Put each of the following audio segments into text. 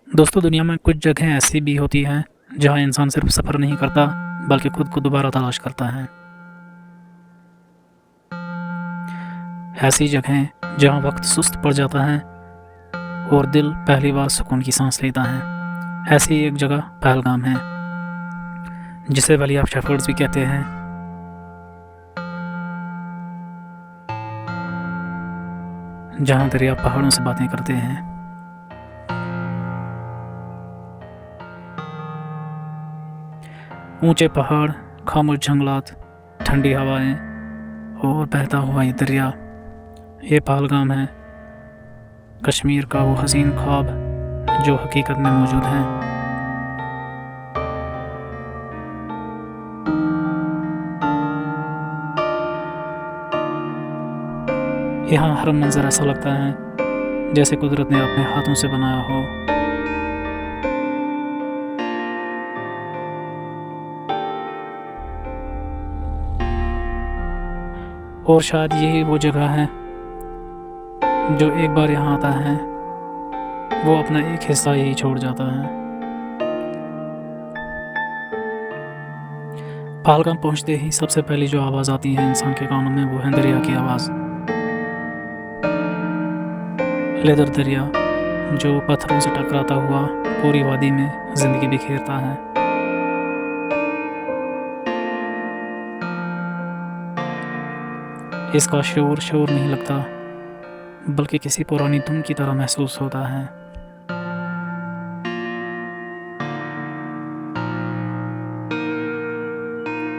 दोस्तों दुनिया में कुछ जगहें ऐसी भी होती हैं जहां इंसान सिर्फ सफ़र नहीं करता बल्कि खुद को दोबारा तलाश करता है। ऐसी जगहें जहां वक्त सुस्त पड़ जाता है और दिल पहली बार सुकून की सांस लेता है। ऐसी एक जगह पहलगाम है, जिसे वली ऑफ शेफर्ड्स भी कहते हैं। जहां दरिया पहाड़ों से बातें करते हैं। ऊंचे पहाड़, खामोश जंगलात, ठंडी हवाएं और बहता हुआ ये दरिया, ये पहलगाम है, कश्मीर का वो हसीन ख्वाब जो हकीकत में मौजूद है। यहाँ हर मंजर ऐसा लगता है जैसे कुदरत ने अपने हाथों से बनाया हो। और शायद यही वो जगह है जो एक बार यहाँ आता है वो अपना एक हिस्सा यही छोड़ जाता है। पहलगाम पहुँचते ही सबसे पहली जो आवाज़ आती है इंसान के कानों में वो है दरिया की आवाज़। लेदर दरिया जो पत्थरों से टकराता हुआ पूरी वादी में ज़िंदगी बिखेरता है। इसका शोर नहीं लगता बल्कि किसी पुरानी धुन की तरह महसूस होता है।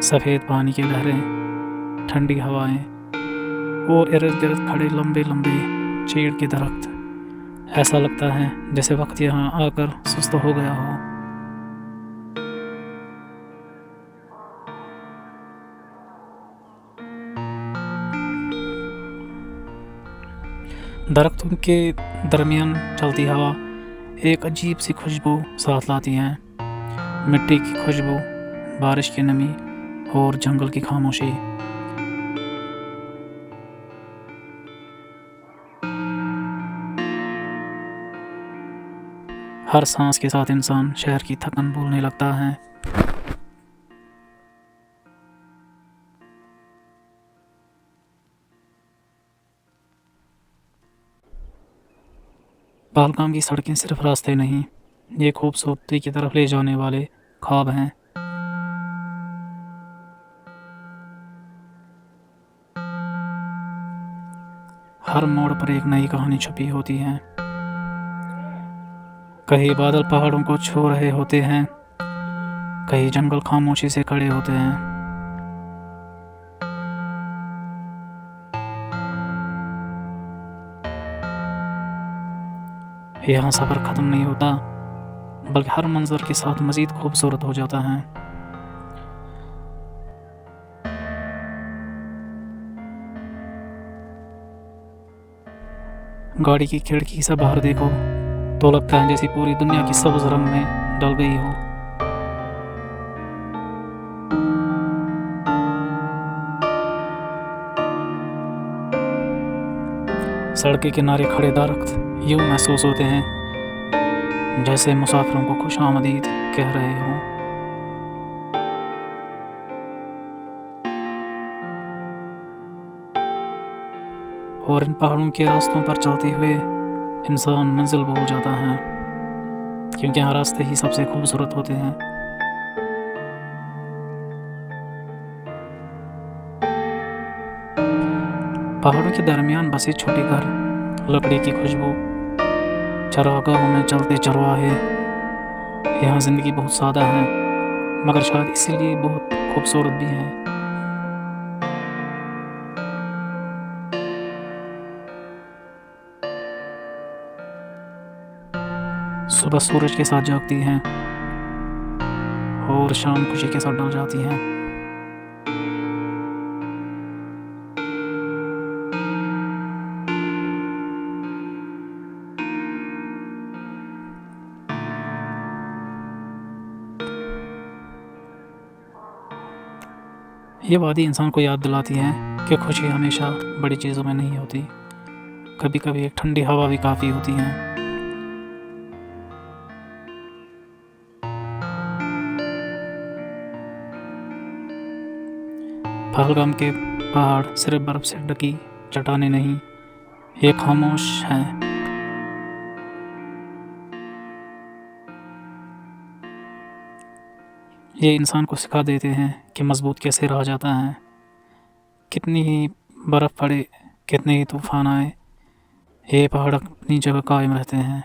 सफ़ेद पानी की लहरें, ठंडी हवाएं और इर्द गिर्द खड़े लंबे लंबे चीड़ के दरख्त, ऐसा लगता है जैसे वक्त यहाँ आकर सुस्त हो गया हो। दरख्तों के दरमियान चलती हवा एक अजीब सी खुशबू साथ लाती है। मिट्टी की खुशबू, बारिश की नमी और जंगल की खामोशी। हर सांस के साथ इंसान शहर की थकन भूलने लगता है। पहलगाम की सड़कें सिर्फ रास्ते नहीं, ये खूबसूरती की तरफ ले जाने वाले ख्वाब हैं। हर मोड़ पर एक नई कहानी छुपी होती है। कहीं बादल पहाड़ों को छू रहे होते हैं, कहीं जंगल खामोशी से खड़े होते हैं। यहाँ सफ़र ख़त्म नहीं होता बल्कि हर मंजर के साथ मज़ीद खूबसूरत हो जाता है। गाड़ी की खिड़की से बाहर देखो तो लगता है जैसे पूरी दुनिया की सब्ज़ रंग में डल गई हो। सड़क के किनारे खड़े दरख्त यूं महसूस होते हैं जैसे मुसाफिरों को खुशामदीद कह रहे हों। और इन पहाड़ों के रास्तों पर चलते हुए इंसान मंजिल भूल जाता है, क्योंकि यहाँ रास्ते ही सबसे खूबसूरत होते हैं। पहाड़ों के दरमियान बसे छोटे घर, लकड़ी की खुशबू, चरागाहों में चलते चरवाहे। यहाँ ज़िंदगी बहुत सादा है मगर शायद इसीलिए बहुत खूबसूरत भी है। सुबह सूरज के साथ जागती हैं और शाम खुशी के साथ ढल जाती हैं। ये वादी इंसान को याद दिलाती है कि खुशी हमेशा बड़ी चीज़ों में नहीं होती, कभी कभी एक ठंडी हवा भी काफ़ी होती है। पहलगाम के पहाड़ सिर्फ बर्फ से ढकी चट्टानें नहीं, ये खामोश हैं। ये इंसान को सिखा देते हैं कि मजबूत कैसे रहा जाता है। कितनी ही बर्फ़ पड़े, कितने ही तूफान आए, ये पहाड़ अपनी जगह कायम रहते हैं।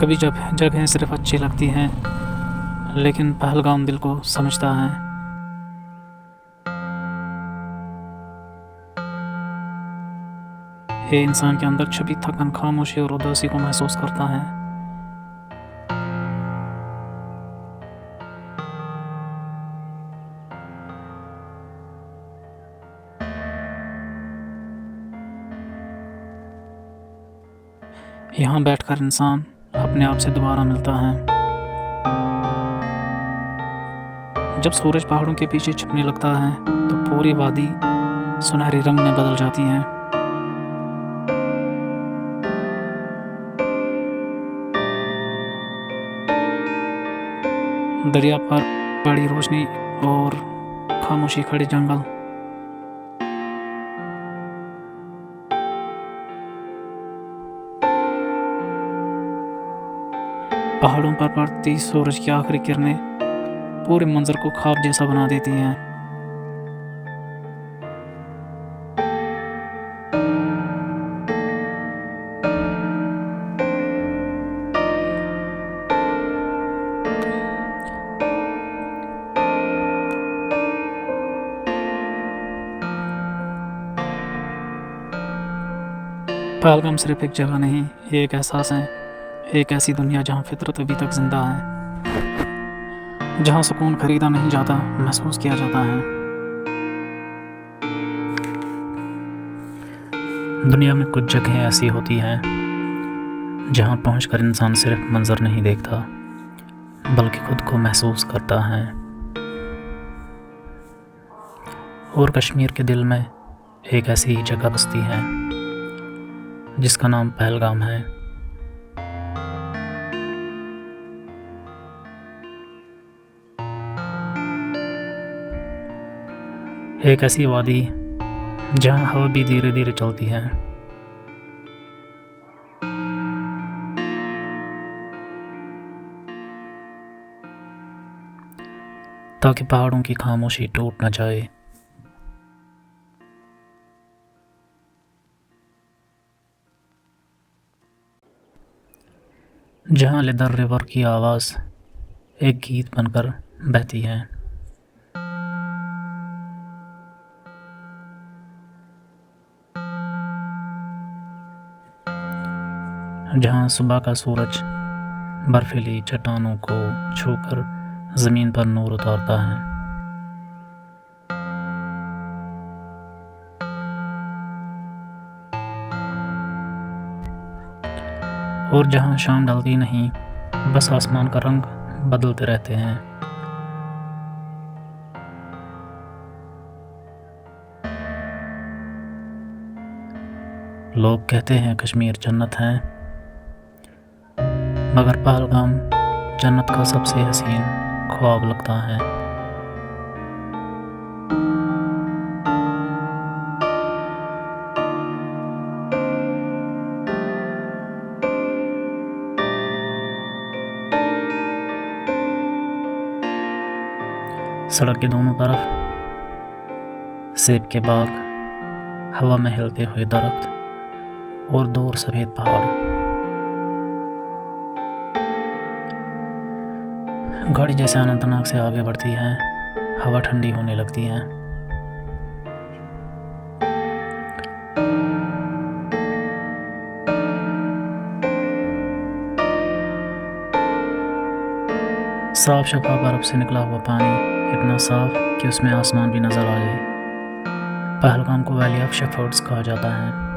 कभी जब जगहें सिर्फ अच्छी लगती हैं, लेकिन पहलगाम दिल को समझता है। ये इंसान के अंदर छुपी थकन, खामोशी और उदासी को महसूस करता है। यहाँ बैठकर इंसान अपने आप से दोबारा मिलता है। जब सूरज पहाड़ों के पीछे छिपने लगता है तो पूरी वादी सुनहरे रंग में बदल जाती है। दरिया पर बड़ी रोशनी और खामोशी, खड़े जंगल। पहाड़ों पर पड़ती सूरज की आखिरी किरणें पूरे मंजर को ख्वाब जैसा बना देती हैं। पहलगाम सिर्फ एक जगह नहीं, ये एक एहसास है, एक ऐसी दुनिया जहाँ फितरत अभी तक जिंदा है, जहाँ सुकून खरीदा नहीं जाता, महसूस किया जाता है। दुनिया में कुछ जगहें ऐसी होती हैं जहाँ पहुंचकर इंसान सिर्फ मंजर नहीं देखता, बल्कि खुद को महसूस करता है। और कश्मीर के दिल में एक ऐसी ही जगह बसती है जिसका नाम पहलगाम है। एक ऐसी वादी जहाँ हवा भी धीरे धीरे चलती है, ताकि पहाड़ों की खामोशी टूट न जाए। जहाँ लेदर रिवर की आवाज़ एक गीत बनकर बहती है। जहाँ सुबह का सूरज बर्फीली चट्टानों को छूकर ज़मीन पर नूर उतारता है। और जहाँ शाम ढलती नहीं, बस आसमान का रंग बदलते रहते हैं। लोग कहते हैं कश्मीर जन्नत है, मगर पहलगाम जन्नत का सबसे हसीन ख्वाब लगता है। सड़क के दोनों तरफ सेब के बाग, हवा में हिलते हुए दरख्त और दूर सफेद पहाड़। गाड़ी जैसे अनंतनाग से आगे बढ़ती है, हवा ठंडी होने लगती है। साफ शफाफ बर्फ से निकला हुआ पानी, इतना साफ कि उसमें आसमान भी नजर आ जाए। पहलगाम को वैली ऑफ शेफर्ड्स कहा जाता है।